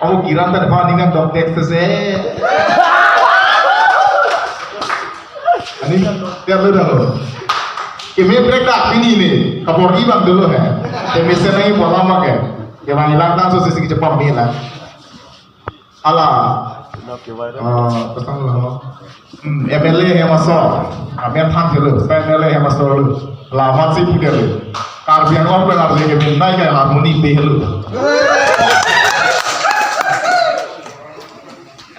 Kamu kira tadi paningan dokter sese. Ini biar lu dah lo. Kami berdak ini nih, kapor ibang dulu ya. Kami senangi pola mak ya. Yang hilang kan sosial cepat mila. Alah. Pesan lah. MLA yang masuk, kami yang tham dulu. MLA yang masuk dulu. Lama sih punya dulu. Karbian orang benar lagi minta kayak harmoni behlu.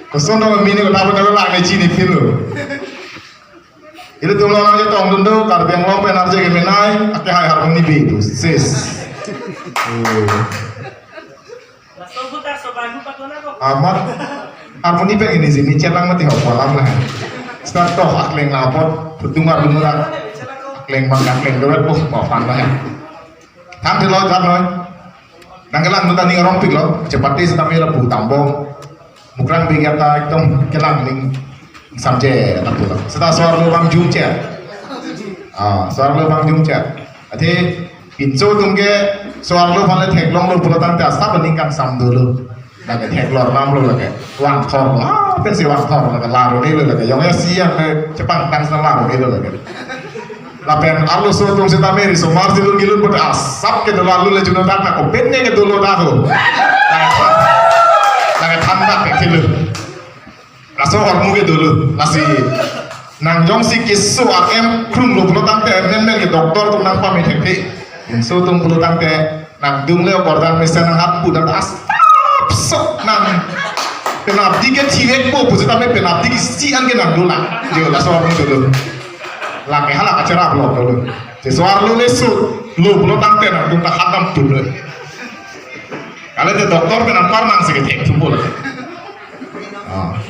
Kesan dong mini kenapa kalau lagi cini film. Itu tuh orang aja tong dulu karbian orang benar lagi minta kayak harmoni behitu. Sis. Amat harmoni pengen ini sini celang mati hok malam lah. Start toh akleng lapor bertungar beneran. Akleng bangkat akleng doet mau pandang ya. Tham thì lo thật rồi đang cái lần chúng ta đi rong pik lo cepat đi sampai lebu tambong mukrang bigat ta trong cái lần ning samje tak tu setelah suara lubang jumce suara lubang jumce thế pinso tum ke suara lubang le thek long lo pulatan ta sab ning kan sam dulu dan cái thek lor nam lo cái wang thorเป็นsi wang thor là cái laro ni lo cái yang sia cepat kan sa laro ni lo cái lapen arlo so tum seta meri so mar dilun gilun pot asap ke dalam lalu lejuno tak ko benne ke dulu dah tu nak tanda ke tilu raso hormu ke dulu nasi nang jong si kisu akem krum lo pulo tante men ke doktor tum nang pami thekti so tum pulo tante nang dung le kordan mesen nang hat pudan asap sok nang penabdi ke tiwek po pusita me penabdi ki si an ke nang dula yo raso hormu dulu laki halak acara blog dulu. Sesuatu lu lesut, lu belum tangten, aku tak hatam dulu. Kalau ada dokter dengan parnang segitu, tumpul.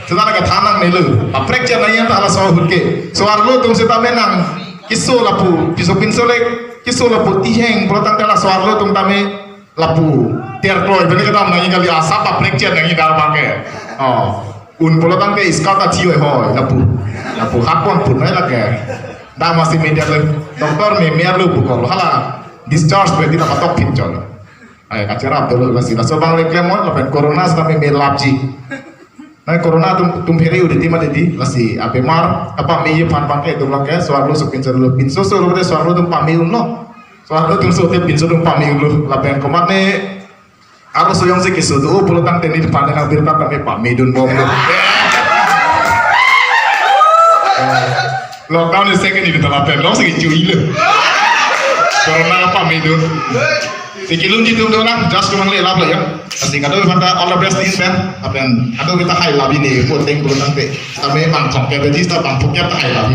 Setelah ke tanang nih lu, aprek jangan yang tak ada soal hurke. Soal lu tuh kita menang, kisu lapu, pinso lek, kisu lapu tiheng, belum tangten lah soal lu tuh kami lapu. Tiar kloy, bener kita menangi kali asap aprek jangan yang dalam pakai. Un belum tangten iskal tak cium hoy, lapu hapon pun lagi. Dah masih media doktor media lu bukan lu halah discharge berarti dapat top pinjol. Ayah acara dulu masih lah sobang reklamon lepas corona sampai melapji. Nah corona tum heri udah timah jadi masih apa mar apa meja pan pakai tu pakai soal lu supinso lu pinso soal lu soal lu tum pamiun lo soal lu tum soal pinso tum pamiun lu lepas komat ne harus soyong sih kisu tu puluh tang teni depan dengan birta tapi pamidun bom lu. Lockdown is second ini dalam pen, lo segi cuy le. Corona apa itu? Sikilun jitu orang, just cuma lelap lah ya. Pasti kado kita all the best in pen, apa yang kado kita high lab ini, buat yang belum nanti. Tapi mangkok ya, jadi kita mangkoknya tak high lab.